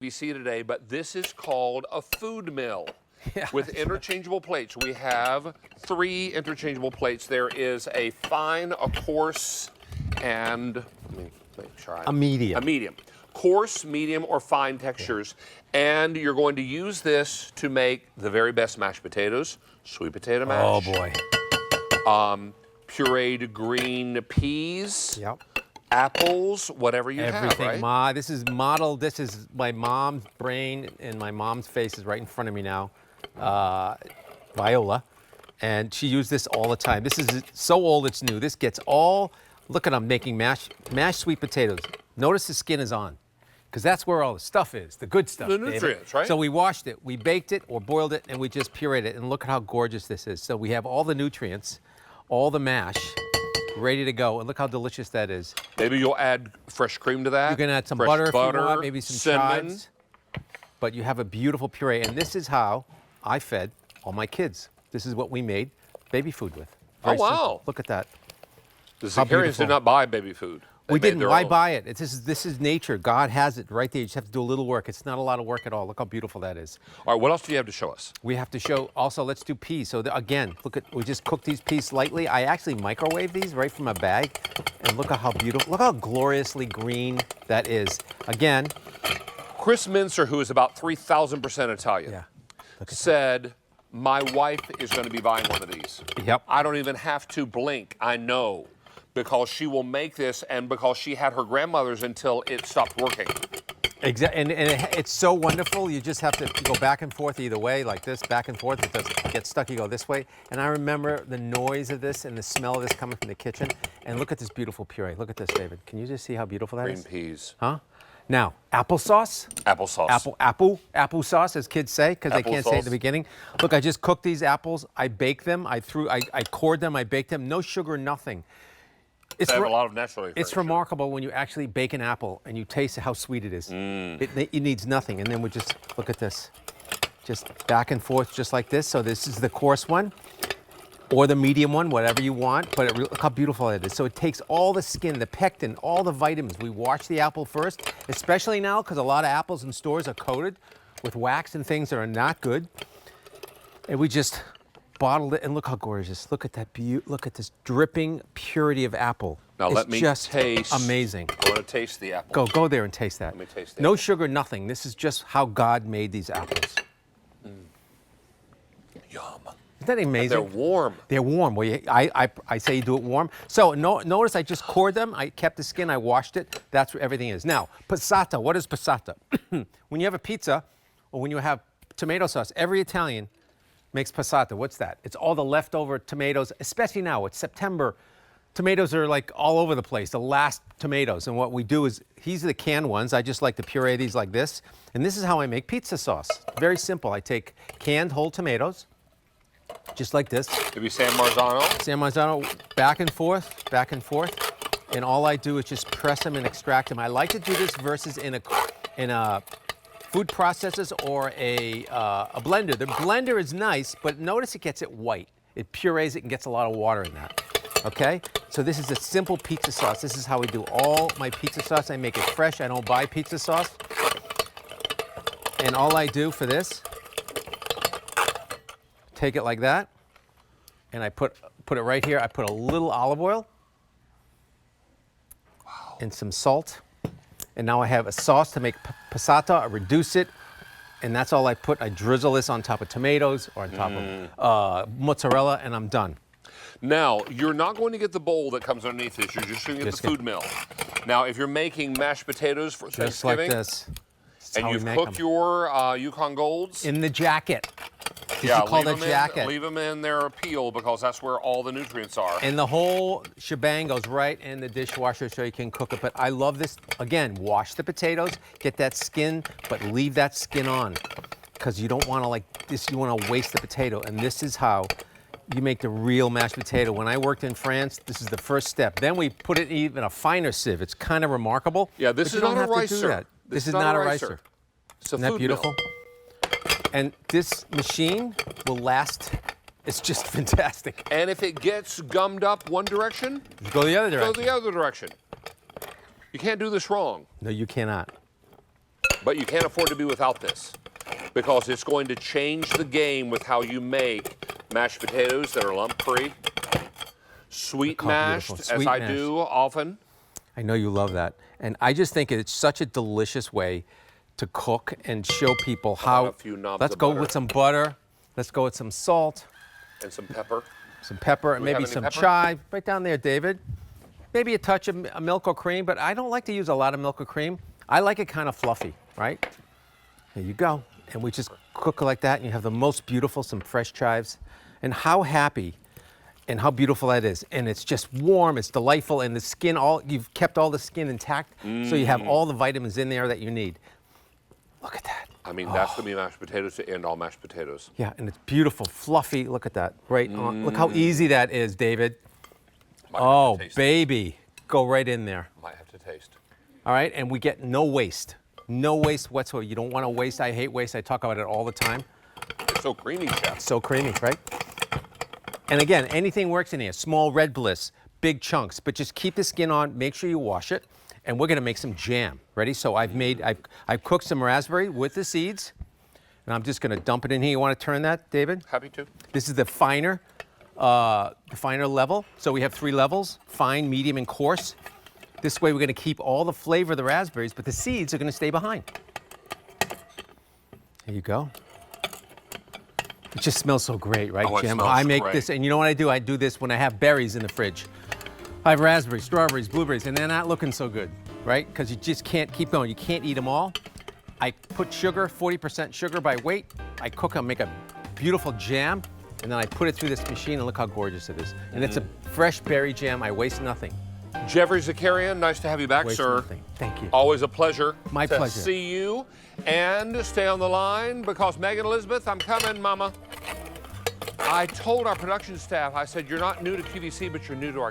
QVC today, but this is called a food mill. Yeah. With interchangeable plates. We have 3 interchangeable plates. There is a fine, a coarse, and let me make sure a medium. A medium. Coarse, medium, or fine textures. Yeah. And you're going to use this to make the very best mashed potatoes, sweet potato mash. Oh boy. Pureed green peas. Yep. Apples, whatever you Everything. have, right? This is modeled. This is my mom's brain, and my mom's face is right in front of me now. Viola, and she used this all the time. This is so old it's new. This gets all, look at them making mashed sweet potatoes. Notice the skin is on, because that's where all the stuff is, the good stuff. The nutrients, right? So we washed it, we baked it or boiled it, and we just pureed it. And look at how gorgeous this is. So we have all the nutrients, all the mash, ready to go. And look how delicious that is. Maybe you'll add fresh cream to that. You can add some fresh butter if you want, maybe some cinnamon. chives. But you have a beautiful puree, and this is how I fed all my kids. This is what we made baby food with. Very wow. simple. Look at that. The Zakarians did not buy baby food. We didn't. Why buy it? This is nature. God has it right there. You just have to do a little work. It's not a lot of work at all. Look how beautiful that is. All right, what else do you have to show us? We have to show, also, let's do peas. So again, look at, we just cooked these peas lightly. I actually microwave these right from a bag. And look at how beautiful, look how gloriously green that is. Again. Chris Mincer, who is about 3,000% Italian, said, my wife is going to be buying one of these. Yep. I don't even have to blink. I know. Because she will make this, and because she had her grandmother's until it stopped working. Exactly, and it's so wonderful. You just have to go back and forth either way, like this, back and forth. It doesn't get stuck. You go this way. And I remember the noise of this and the smell of this coming from the kitchen. And look at this beautiful puree. Look at this, David. Can you just see how beautiful that is? Green peas. Huh? Now, applesauce. Applesauce. Applesauce, as kids say, because they can't say it at the beginning. Look, I just cooked these apples. I baked them. I cored them. I baked them. No sugar, nothing. They have a lot of natural. It's remarkable when you actually bake an apple and you taste how sweet it is. It needs nothing. And then we just, look at this. Just back and forth just like this. So this is the coarse one or the medium one, whatever you want. But look how beautiful it is. So it takes all the skin, the pectin, all the vitamins. We wash the apple first, especially now because a lot of apples in stores are coated with wax and things that are not good. And we just bottled it, and look how gorgeous. Look at that look at this dripping purity of apple. Now it's let me just taste. Amazing. I want to taste the apple. Go there and taste that. Let me taste it. No sugar, nothing. This is just how God made these apples. Yum. Isn't that amazing? They're warm. They're warm. Well, I say you do it warm. So notice I just cored them. I kept the skin. I washed it. That's where everything is. Now, passata. What is passata? When you have a pizza or when you have tomato sauce, every Italian makes passata. What's that? It's all the leftover tomatoes, especially now. It's September. Tomatoes are like all over the place, the last tomatoes. And what we do is, these are the canned ones. I just like to puree these like this. And this is how I make pizza sauce. Very simple. I take canned whole tomatoes, just like this. Maybe San Marzano? San Marzano, back and forth, back and forth. And all I do is just press them and extract them. I like to do this versus in a food processors or a blender. The blender is nice, but notice it gets it white. It purees it and gets a lot of water in that. Okay? So this is a simple pizza sauce. This is how we do all my pizza sauce. I make it fresh. I don't buy pizza sauce. And all I do for this, take it like that, and I put it right here. I put a little olive oil and some salt. And now I have a sauce to make passata. I reduce it, and that's all I put. I drizzle this on top of tomatoes or on top of mozzarella, and I'm done. Now, you're not going to get the bowl that comes underneath this. You're just going to get the food mill. Now, if you're making mashed potatoes for Thanksgiving, just like this. And you've cooked your Yukon Golds. In the jacket. Yeah, call the jacket. Leave them in their peel because that's where all the nutrients are. And the whole shebang goes right in the dishwasher so you can cook it. But I love this. Again, wash the potatoes, get that skin, but leave that skin on because you don't want to like this. You want to waste the potato. And this is how you make the real mashed potato. When I worked in France, this is the first step. Then we put it in even a finer sieve. It's kind of remarkable. Yeah, this is not a ricer. This is not a ricer. Isn't that beautiful? And this machine will last. It's just fantastic. And if it gets gummed up one direction, go the other direction. Go the other direction. You can't do this wrong. No, you cannot. But you can't afford to be without this because it's going to change the game with how you make mashed potatoes that are lump-free, sweet mashed, as Sweet I mashed. do often. I know you love that. And I just think it's such a delicious way to cook and show people how. a few knobs Let's of go butter? with some butter. Let's go with some salt, And some pepper. some pepper, and we have maybe any some pepper? chive. Right down there, David. Maybe a touch of milk or cream, but I don't like to use a lot of milk or cream. I like it kind of fluffy, right? There you go. And we just cook it like that, and you have the most beautiful, some fresh chives. And how happy and how beautiful that is. And it's just warm, it's delightful, and the skin, you've kept all the skin intact, so you have all the vitamins in there that you need. Look at that. I mean, that's going to be mashed potatoes to end all mashed potatoes. Yeah, and it's beautiful, fluffy. Look at that. Right on. Look how easy that is, David. Might have Oh, to taste it. baby. Go right in there. Might have to taste. All right, and we get no waste. No waste whatsoever. You don't want to waste. I hate waste. I talk about it all the time. It's so creamy, Chef. So creamy, right? And again, anything works in here. Small red bliss, big chunks, but just keep the skin on. Make sure you wash it. And we're gonna make some jam. Ready? So I've cooked some raspberry with the seeds, and I'm just gonna dump it in here. You want to turn that, David? Happy to. This is the finer level. So we have 3 levels: fine, medium, and coarse. This way, we're gonna keep all the flavor of the raspberries, but the seeds are gonna stay behind. There you go. It just smells so great, right, Oh, it Jim? smells I make great. this, and you know what I do? I do this when I have berries in the fridge. I have raspberries, strawberries, blueberries, and they're not looking so good, right? Because you just can't keep going. You can't eat them all. I put sugar, 40% sugar by weight. I cook them, make a beautiful jam, and then I put it through this machine, and look how gorgeous it is. And it's a fresh berry jam. I waste nothing. Jeffrey Zakarian, nice to have you back, Waste sir. nothing. Thank you. Always a pleasure. My to pleasure. see you. And stay on the line because Megan Elizabeth, I'm coming, Mama. I told our production staff, I said, you're not new to QVC, but you're new to our